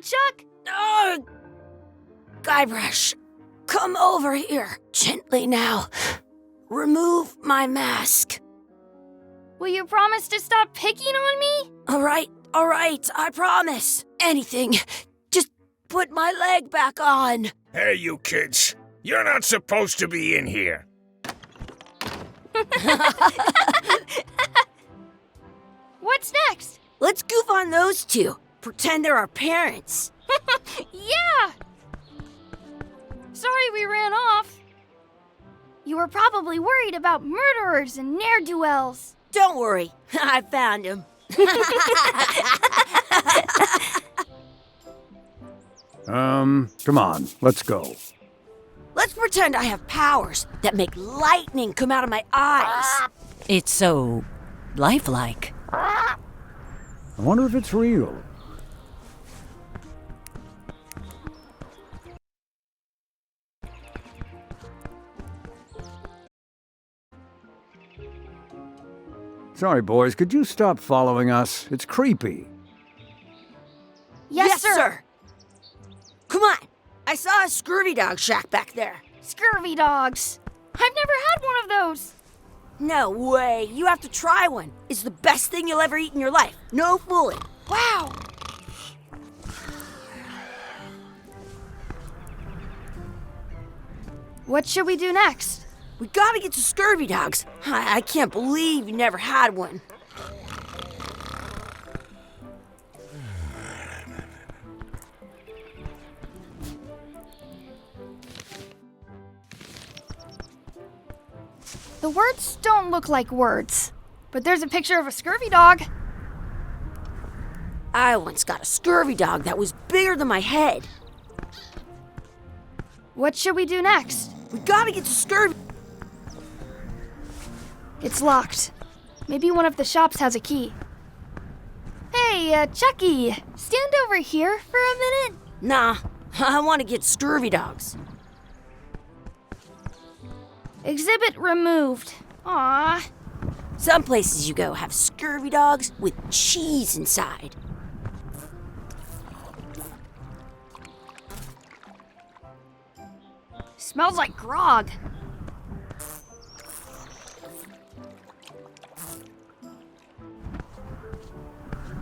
Chuck? Guybrush, come over here. Gently now. Remove my mask. Will you promise to stop picking on me? All right, I promise. Anything. Just put my leg back on. Hey, you kids. You're not supposed to be in here. What's next? Let's goof on those two. Pretend they're our parents. Yeah! Sorry we ran off. You were probably worried about murderers and ne'er-do-wells. Don't worry, I found him. Come on, let's go. Let's pretend I have powers that make lightning come out of my eyes. It's so lifelike. I wonder if it's real. Sorry, boys, could you stop following us? It's creepy. Yes, sir. Come on, I saw a scurvy dog shack back there. Scurvy dogs. I've never had one of those. No way, you have to try one. It's the best thing you'll ever eat in your life. No fooling. Wow. What should we do next? We gotta get to scurvy dogs. I can't believe you never had one. The words don't look like words, but there's a picture of a scurvy dog. I once got a scurvy dog that was bigger than my head. What should we do next? We gotta get to scurvy. It's locked. Maybe one of the shops has a key. Hey, Chucky, stand over here for a minute. Nah, I want to get scurvy dogs. Exhibit removed. Aww. Some places you go have scurvy dogs with cheese inside. Smells like grog.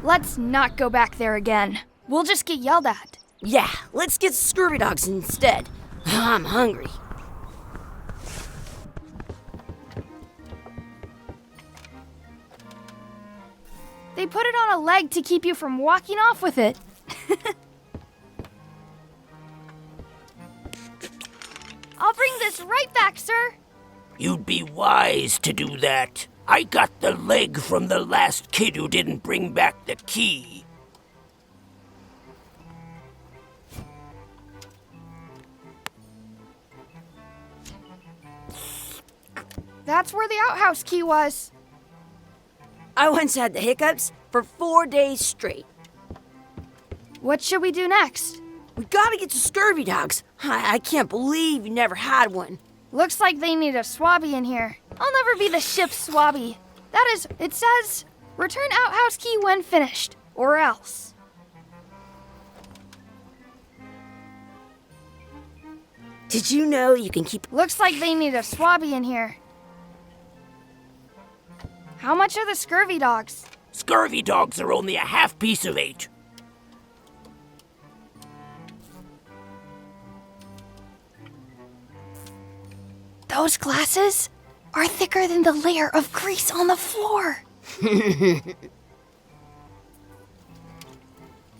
Let's not go back there again. We'll just get yelled at. Yeah, let's get scurvy dogs instead. I'm hungry. They put it on a leg to keep you from walking off with it. I'll bring this right back, sir. You'd be wise to do that. I got the leg from the last kid who didn't bring back the key. That's where the outhouse key was. I once had the hiccups for 4 days straight. What should we do next? We gotta get to scurvy dogs. I can't believe you never had one. Looks like they need a swabby in here. I'll never be the ship's swabby. That is, it says, return outhouse key when finished, or else. Did you know you can keep... Looks like they need a swabby in here. How much are the scurvy dogs? Scurvy dogs are only a half piece of 8. Those glasses are thicker than the layer of grease on the floor.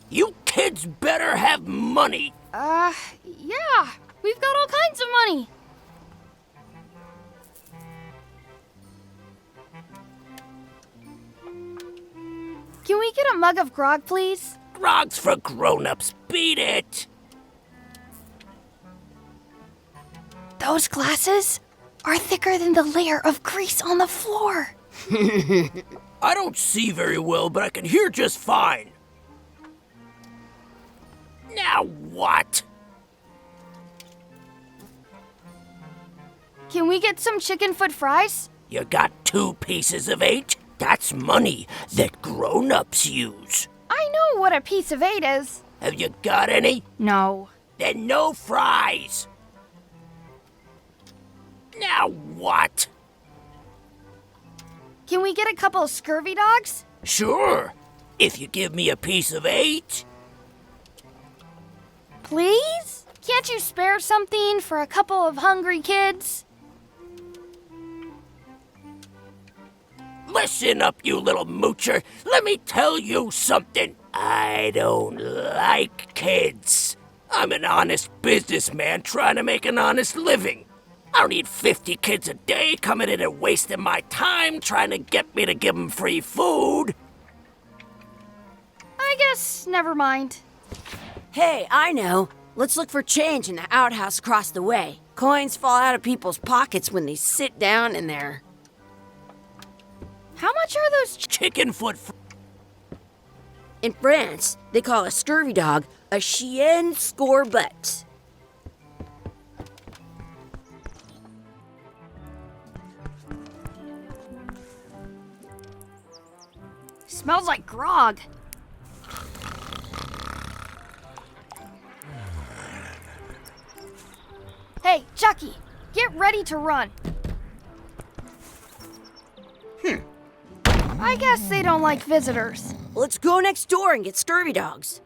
You kids better have money. Yeah. We've got all kinds of money. Can we get a mug of grog, please? Grog's for grown-ups. Beat it. Those glasses are thicker than the layer of grease on the floor. I don't see very well, but I can hear just fine. Now what? Can we get some chicken foot fries? You got 2 pieces of 8? That's money that grown-ups use. I know what a piece of 8 is. Have you got any? No. Then no fries. Now what? Can we get a couple of scurvy dogs? Sure, if you give me a piece of 8. Please? Can't you spare something for a couple of hungry kids? Listen up, you little moocher. Let me tell you something. I don't like kids. I'm an honest businessman trying to make an honest living. I don't need 50 kids a day coming in and wasting my time trying to get me to give them free food. I guess never mind. Hey, I know. Let's look for change in the outhouse across the way. Coins fall out of people's pockets when they sit down in there. How much are those Chicken foot. In France, they call a scurvy dog a chien scorbut. Smells like grog. Hey, Chucky, get ready to run. I guess they don't like visitors. Let's go next door and get scurvy dogs.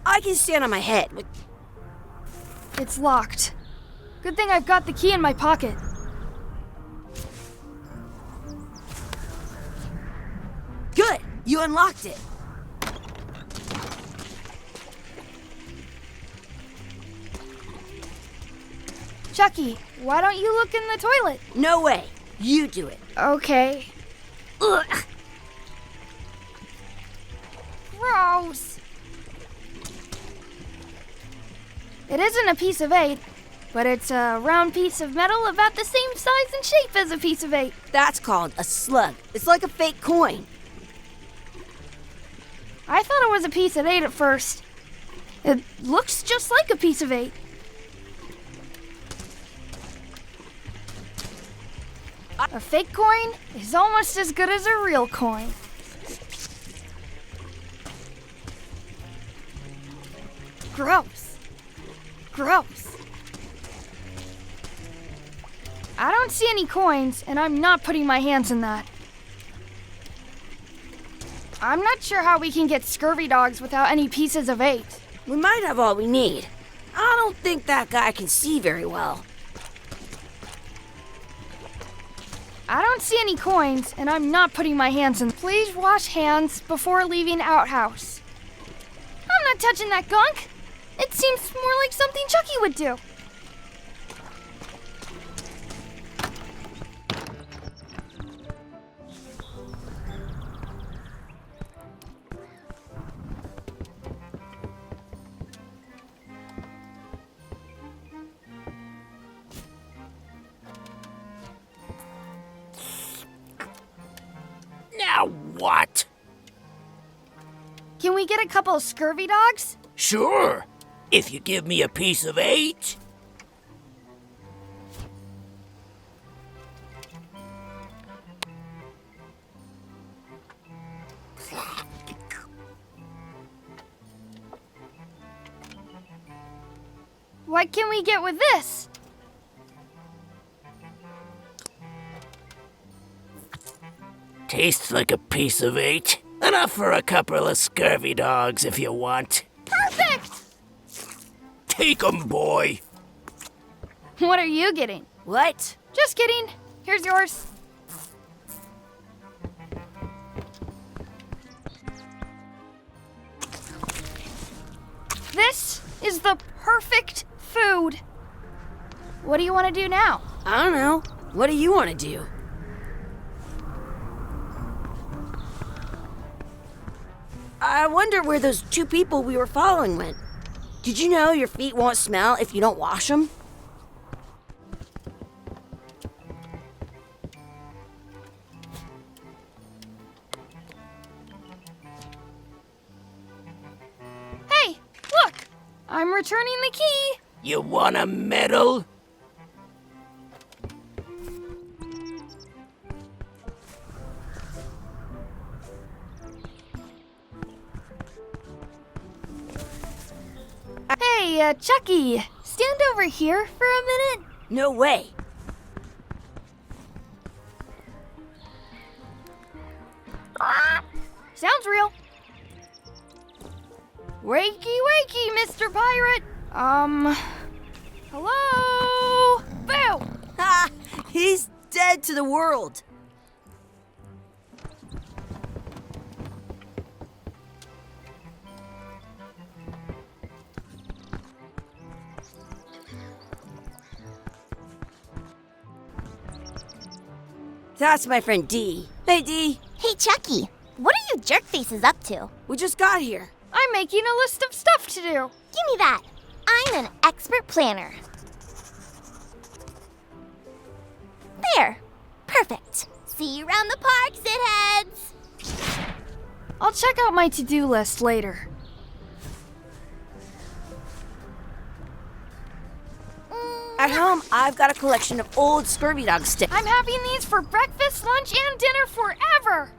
I can stand on my head. It's locked. Good thing I've got the key in my pocket. Good, you unlocked it. Chucky, why don't you look in the toilet? No way, you do it. Okay. Ugh. Gross. It isn't a piece of 8, but it's a round piece of metal about the same size and shape as a piece of 8. That's called a slug. It's like a fake coin. I thought it was a piece of 8 at first. It looks just like a piece of 8. A fake coin is almost as good as a real coin. Gross. Gross. I don't see any coins, and I'm not putting my hands in that. I'm not sure how we can get scurvy dogs without any pieces of 8. We might have all we need. I don't think that guy can see very well. I don't see any coins, and I'm not putting my hands in. Please wash hands before leaving outhouse. I'm not touching that gunk. It seems more like something Chucky would do. Now what? Can we get a couple of scurvy dogs? Sure, if you give me a piece of 8. What can we get with this? Tastes like a piece of 8. Enough for a couple of scurvy dogs if you want. Perfect! Take 'em, boy. What are you getting? What? Just kidding. Here's yours. This is the perfect food. What do you want to do now? I don't know. What do you want to do? I wonder where those 2 people we were following went. Did you know your feet won't smell if you don't wash them? Hey, look! I'm returning the key. You want a medal? Hey, Chucky, stand over here for a minute. No way. Sounds real. Wakey, wakey, Mr. Pirate. Hello? Boo! Ha! He's dead to the world. That's my friend Dee. Hey, Dee. Hey, Chucky, what are you jerk faces up to? We just got here. I'm making a list of stuff to do. Give me that. I'm an expert planner. There. Perfect. See you around the park, shitheads. I'll check out my to-do list later. At home, I've got a collection of old Scurvy Dog sticks. I'm having these for breakfast, lunch, and dinner forever.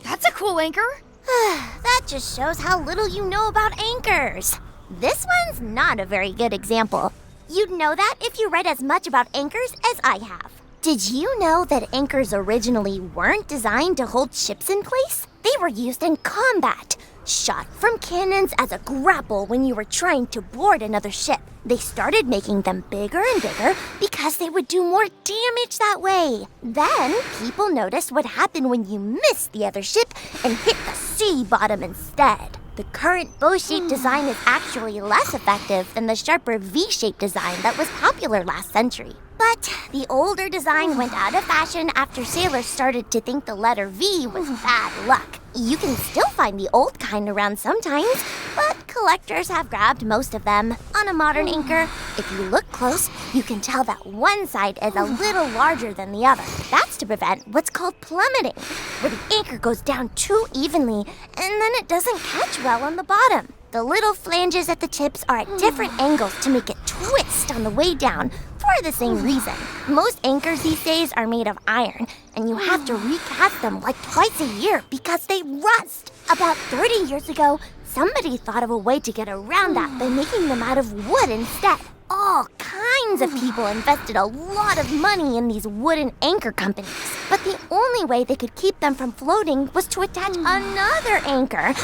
That's a cool anchor. That just shows how little you know about anchors. This one's not a very good example. You'd know that if you read as much about anchors as I have. Did you know that anchors originally weren't designed to hold ships in place? They were used in combat, shot from cannons as a grapple when you were trying to board another ship. They started making them bigger and bigger because they would do more damage that way. Then, people noticed what happened when you missed the other ship and hit the sea bottom instead. The current bow-shaped design is actually less effective than the sharper V-shaped design that was popular last century. But the older design went out of fashion after sailors started to think the letter V was bad luck. You can still find the old kind around sometimes, but collectors have grabbed most of them. On a modern anchor, if you look close, you can tell that one side is a little larger than the other. That's to prevent what's called plummeting, where the anchor goes down too evenly and then it doesn't catch well on the bottom. The little flanges at the tips are at different angles to make it twist on the way down for the same reason. Most anchors these days are made of iron, and you have to recast them like twice a year because they rust. About 30 years ago, somebody thought of a way to get around that by making them out of wood instead. All kinds of people invested a lot of money in these wooden anchor companies, but the only way they could keep them from floating was to attach another anchor.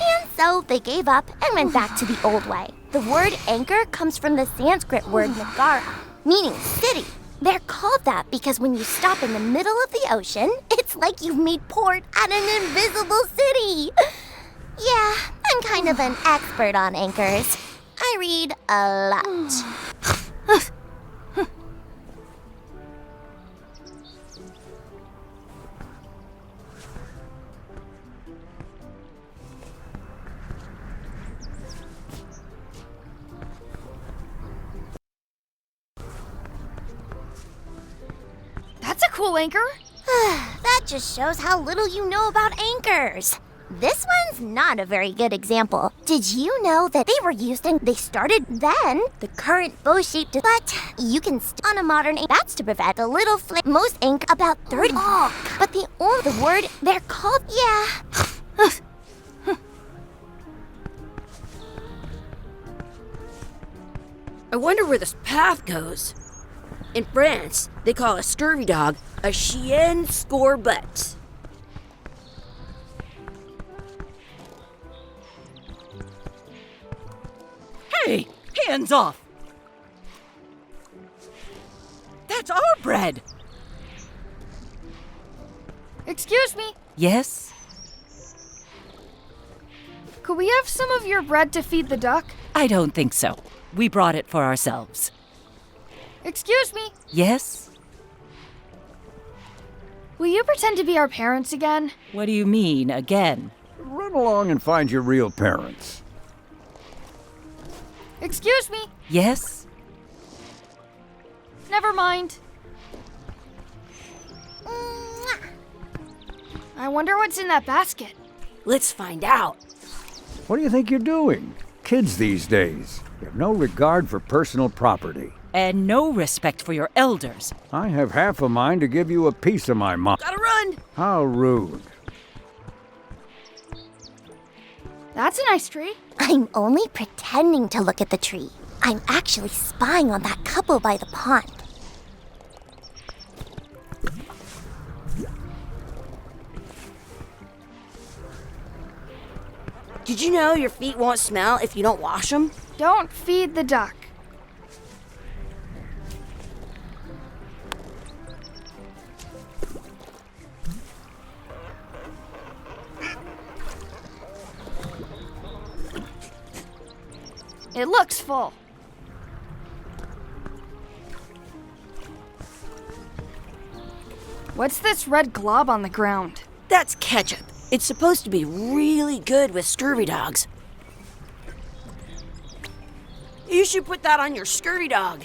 And so they gave up and went back to the old way. The word anchor comes from the Sanskrit word nagara, meaning city. They're called that because when you stop in the middle of the ocean, it's like you've made port at an invisible city. Yeah, I'm kind of an expert on anchors. I read a lot. That's a cool anchor. That just shows how little you know about anchors. This one's not a very good example. Did you know that they were used and they started then? The current bow-shaped, but you can on a modern anchor. That's to prevent the little most anchor about 30. But the word they're called, yeah. I wonder where this path goes. In France, they call a scurvy dog a chien scorbut. Hey, hands off! That's our bread! Excuse me. Yes? Could we have some of your bread to feed the duck? I don't think so. We brought it for ourselves. Excuse me. Yes? Will you pretend to be our parents again? What do you mean, again? Run along and find your real parents. Excuse me. Yes? Never mind. I wonder what's in that basket. Let's find out. What do you think you're doing? Kids these days, you have no regard for personal property. And no respect for your elders. I have half a mind to give you a piece of my mind. Gotta run! How rude. That's a nice tree. I'm only pretending to look at the tree. I'm actually spying on that couple by the pond. Did you know your feet won't smell if you don't wash them? Don't feed the duck. It looks full. What's this red glob on the ground? That's ketchup. It's supposed to be really good with scurvy dogs. You should put that on your scurvy dog.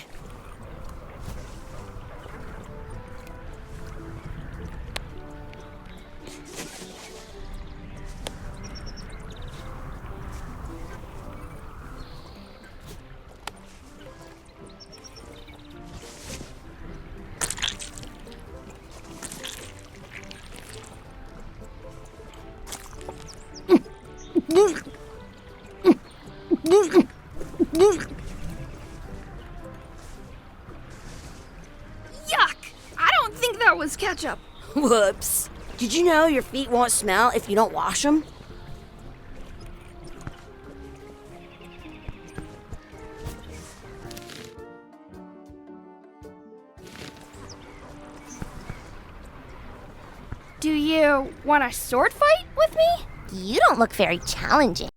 Yuck! I don't think that was ketchup. Whoops. Did you know your feet won't smell if you don't wash them? Do you want a sword fight with me? You don't look very challenging.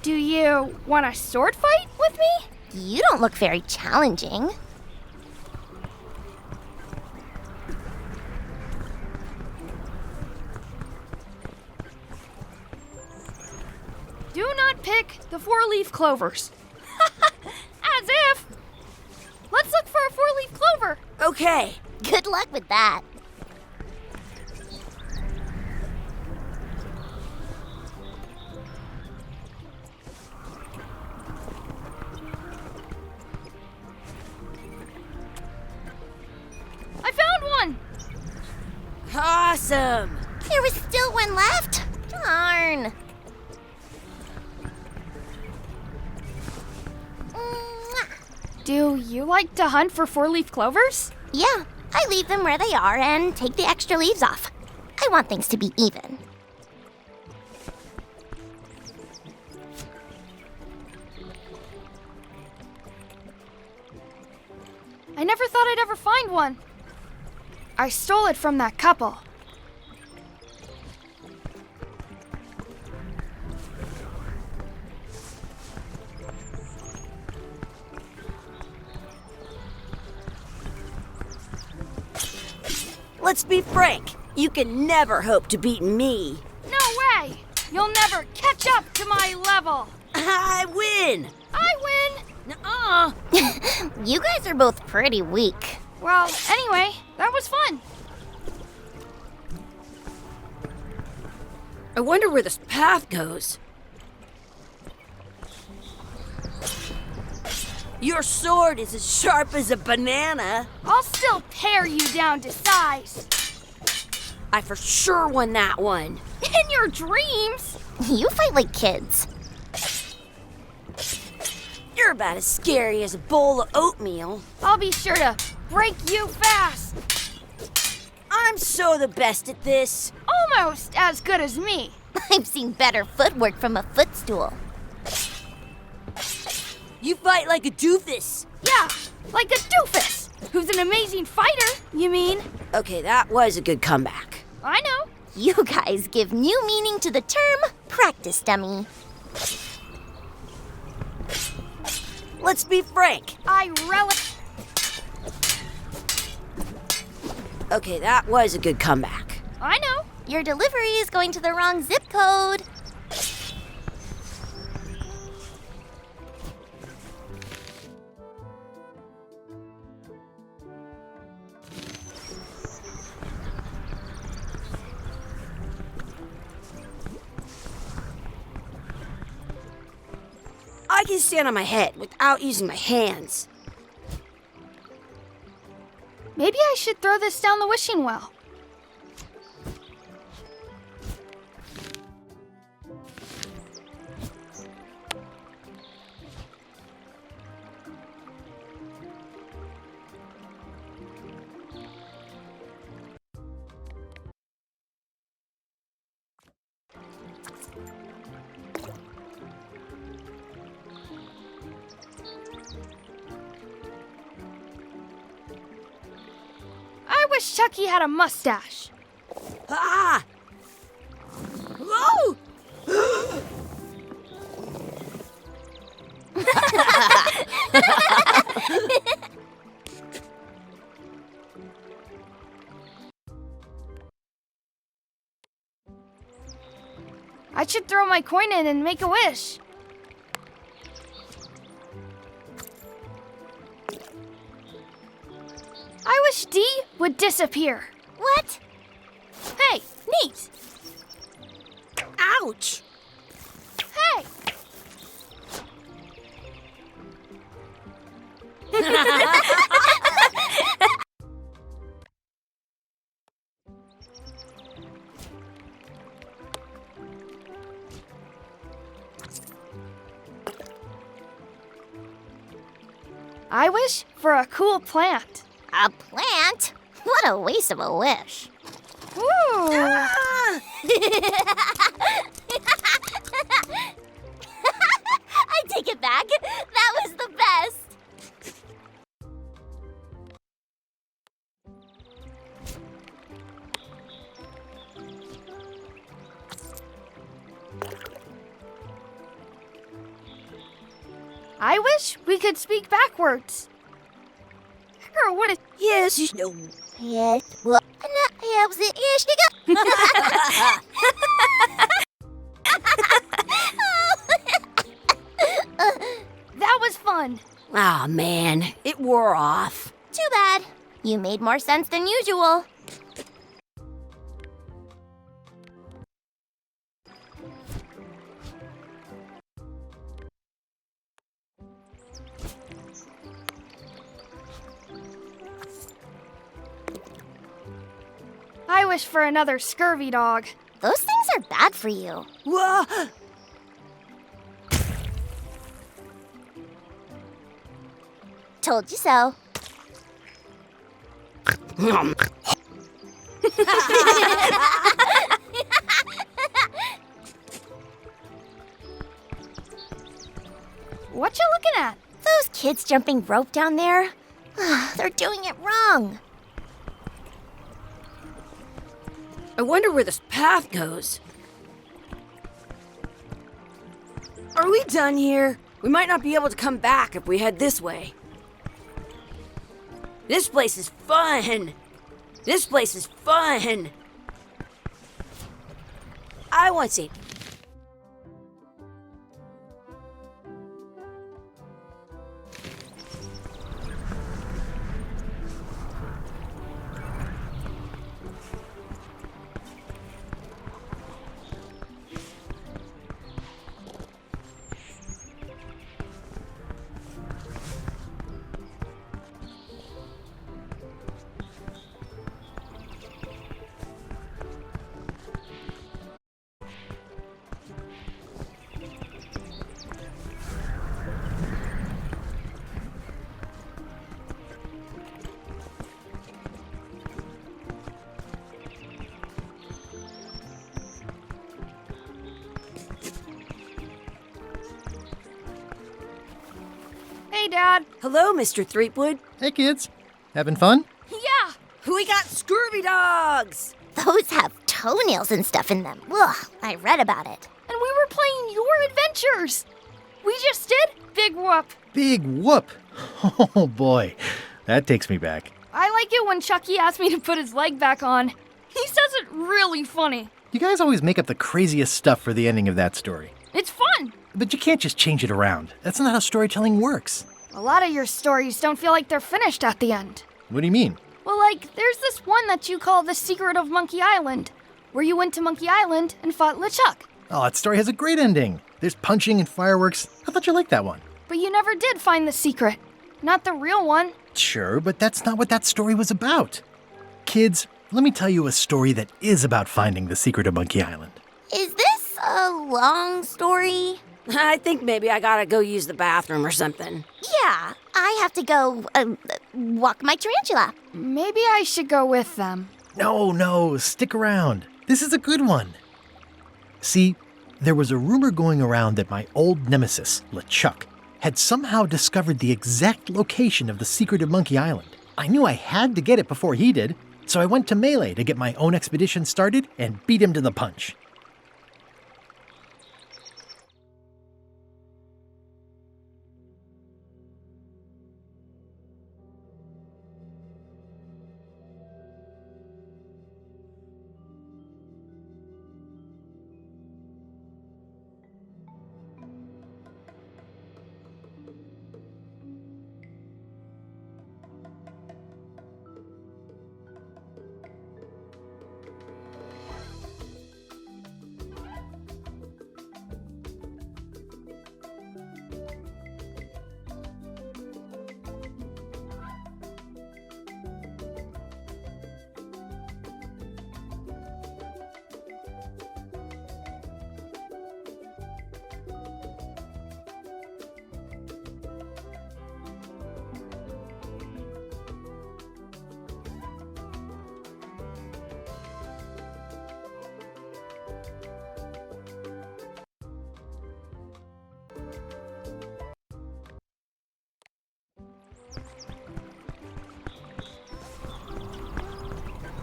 Do you want a sword fight with me? You don't look very challenging. Do not pick the four-leaf clovers. As if! Let's look for a four-leaf clover. Okay. Good luck with that. I found one! Awesome. There was still one left. Darn. Mwah. Do you like to hunt for four-leaf clovers? Yeah, I leave them where they are and take the extra leaves off. I want things to be even. I never thought I'd ever find one. I stole it from that couple. Let's be frank. You can never hope to beat me. No way! You'll never catch up to my level. I win. I win! Nuh-uh. You guys are both pretty weak. Well, anyway, that was fun. I wonder where this path goes. Your sword is as sharp as a banana. I'll still pare you down to size. I for sure won that one. In your dreams? You fight like kids. You're about as scary as a bowl of oatmeal. I'll be sure to break you fast. I'm so the best at this. Almost as good as me. I've seen better footwork from a footstool. You fight like a doofus. Yeah, like a doofus. Who's an amazing fighter, you mean? Okay, that was a good comeback. I know. You guys give new meaning to the term practice dummy. Let's be frank. I relish. Okay, that was a good comeback. I know. Your delivery is going to the wrong zip code. can stand on my head without using my hands. Maybe I should throw this down the wishing well. I wish Chucky had a mustache. Ah! Whoa! I should throw my coin in and make a wish. I wish D would disappear. What? Hey, neat. Ouch! Hey. I wish for a cool plant. A plant? What a waste of a wish. Ooh. Ah! I take it back. That was the best. I wish we could speak backwards. Or what is... Yes, you know. Yes. Well, That was fun. Aw, man, it wore off. Too bad. You made more sense than usual. I wish for another scurvy dog. Those things are bad for you. Whoa! Told you so. What you looking at? Those kids jumping rope down there, they're doing it wrong. I wonder where this path goes. Are we done here? We might not be able to come back if we head this way. This place is fun. This place is fun. I want to see. Hey, Dad. Hello, Mr. Threepwood. Hey kids, having fun? Yeah. We got scurvy dogs. Those have toenails and stuff in them. Ugh, I read about it. And we were playing your adventures. We just did Big Whoop. Big whoop! Oh boy, that takes me back. I like it when Chucky asked me to put his leg back on. He says it really funny. You guys always make up the craziest stuff for the ending of that story. It's fun. But you can't just change it around. That's not how storytelling works. A lot of your stories don't feel like they're finished at the end. What do you mean? Well, like, there's this one that you call The Secret of Monkey Island, where you went to Monkey Island and fought LeChuck. Oh, that story has a great ending. There's punching and fireworks. I thought you liked that one. But you never did find the secret. Not the real one. Sure, but that's not what that story was about. Kids, let me tell you a story that is about finding the secret of Monkey Island. Is this a long story? I think maybe I gotta go use the bathroom or something. Yeah, I have to go walk my tarantula. Maybe I should go with them. No, stick around. This is a good one. See, there was a rumor going around that my old nemesis, LeChuck, had somehow discovered the exact location of the secret of Monkey Island. I knew I had to get it before he did, so I went to Melee to get my own expedition started and beat him to the punch.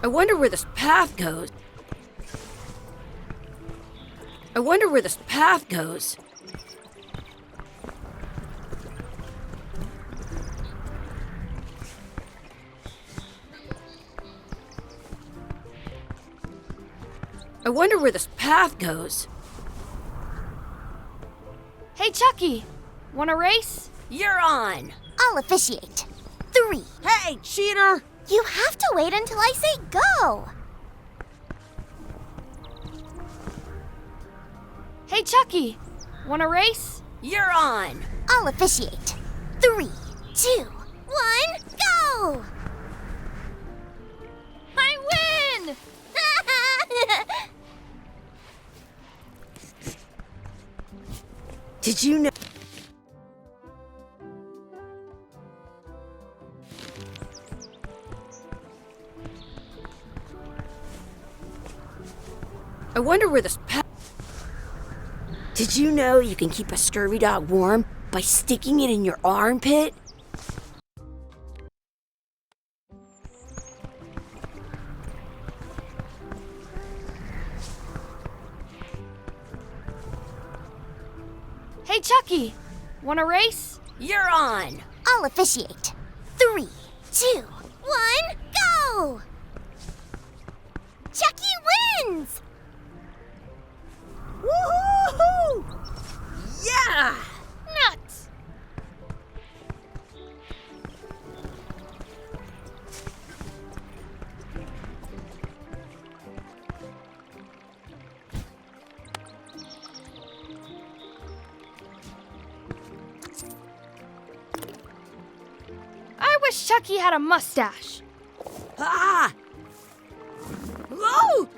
I wonder where this path goes. I wonder where this path goes. I wonder where this path goes. Hey, Chucky, want a race? You're on. I'll officiate. 3. Hey, cheater! You have to wait until I say go. Hey, Chucky, want a race? You're on. I'll officiate. 3, 2, 1, go! I win! Did you know? I wonder where this path. Did you know you can keep a scurvy dog warm by sticking it in your armpit? Hey, Chucky, want a race? You're on. I'll officiate. 3, 2, 1, go! Chucky wins! Woohoo! Yeah! Nuts! I wish Chucky had a mustache. Ah! Whoa!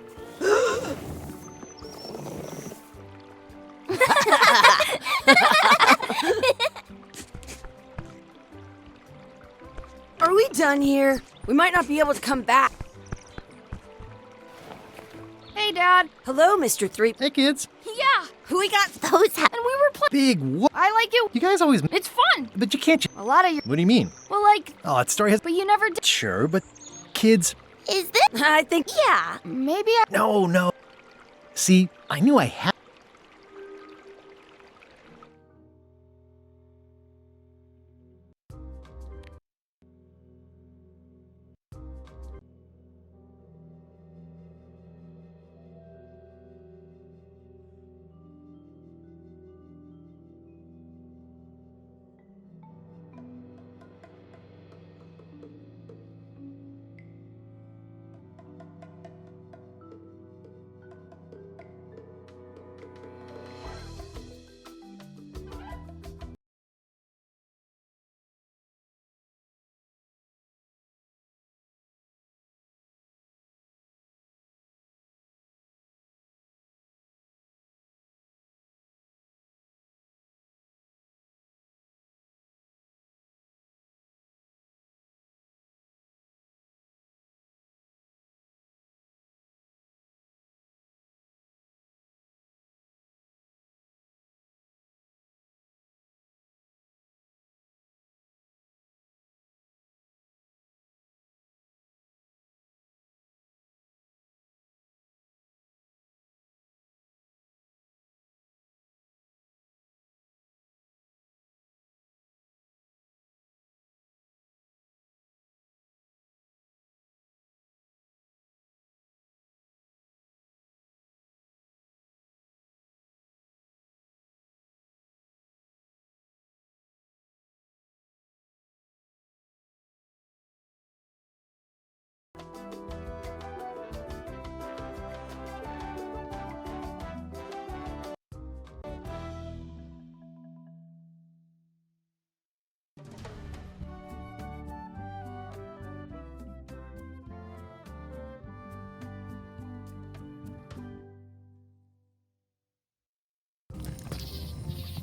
Are we done here? We might not be able to come back. Hey, Dad. Hello, Mr. 3. Hey, kids. Yeah, We got Those and we were playing. Big what? I like it. You guys always... It's fun. But you can't... A lot of your. What do you mean? Well, like, Oh, that story has... but you never did. Sure, but... Kids... Is this? I think Yeah. Maybe I. No. See, I knew I had...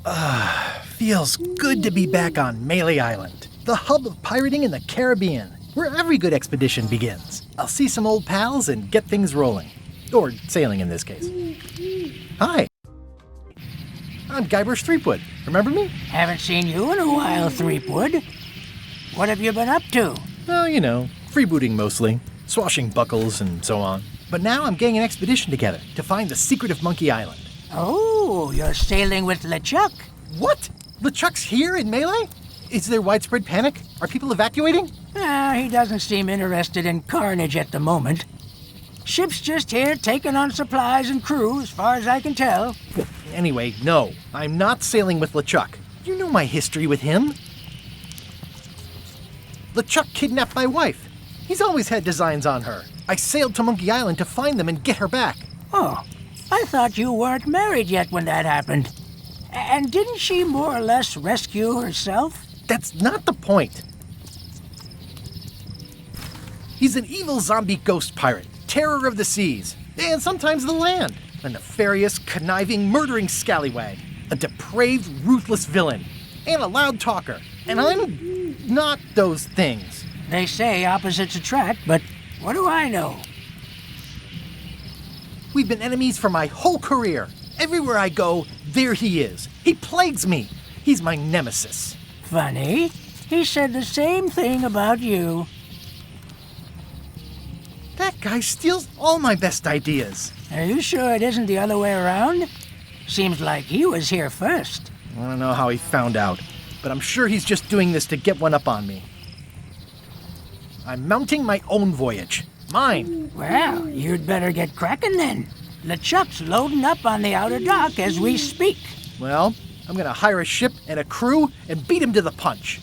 Feels good to be back on Melee Island, the hub of pirating in the Caribbean, where every good expedition begins. I'll see some old pals and get things rolling. Or sailing in this case. Hi. I'm Guybrush Threepwood. Remember me? Haven't seen you in a while, Threepwood. What have you been up to? Oh, you know, freebooting mostly. Swashing buckles and so on. But now I'm getting an expedition together to find the secret of Monkey Island. Oh, you're sailing with LeChuck. What? LeChuck's here in Melee? Is there widespread panic? Are people evacuating? He doesn't seem interested in carnage at the moment. Ship's just here taking on supplies and crew, as far as I can tell. Anyway, no, I'm not sailing with LeChuck. You know my history with him. LeChuck kidnapped my wife. He's always had designs on her. I sailed to Monkey Island to find them and get her back. Oh, I thought you weren't married yet when that happened. And didn't she more or less rescue herself? That's not the point. He's an evil zombie ghost pirate, terror of the seas, and sometimes the land. A nefarious, conniving, murdering scallywag. A depraved, ruthless villain. And a loud talker. And I'm not those things. They say opposites attract, but what do I know? We've been enemies for my whole career. Everywhere I go, there he is. He plagues me. He's my nemesis. Funny. He said the same thing about you. That guy steals all my best ideas. Are you sure it isn't the other way around? Seems like he was here first. I don't know how he found out, but I'm sure he's just doing this to get one up on me. I'm mounting my own voyage. Mine. Well, you'd better get cracking then. LeChuck's loading up on the outer dock as we speak. Well, I'm gonna hire a ship and a crew and beat him to the punch.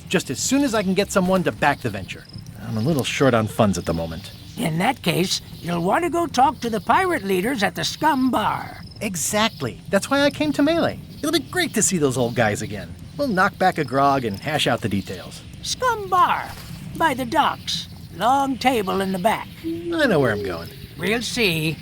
Just as soon as I can get someone to back the venture. I'm a little short on funds at the moment. In that case, you'll want to go talk to the pirate leaders at the Scum Bar. Exactly. That's why I came to Melee. It'll be great to see those old guys again. We'll knock back a grog and hash out the details. Scum Bar, by the docks. Long table in the back. I know where I'm going. We'll see.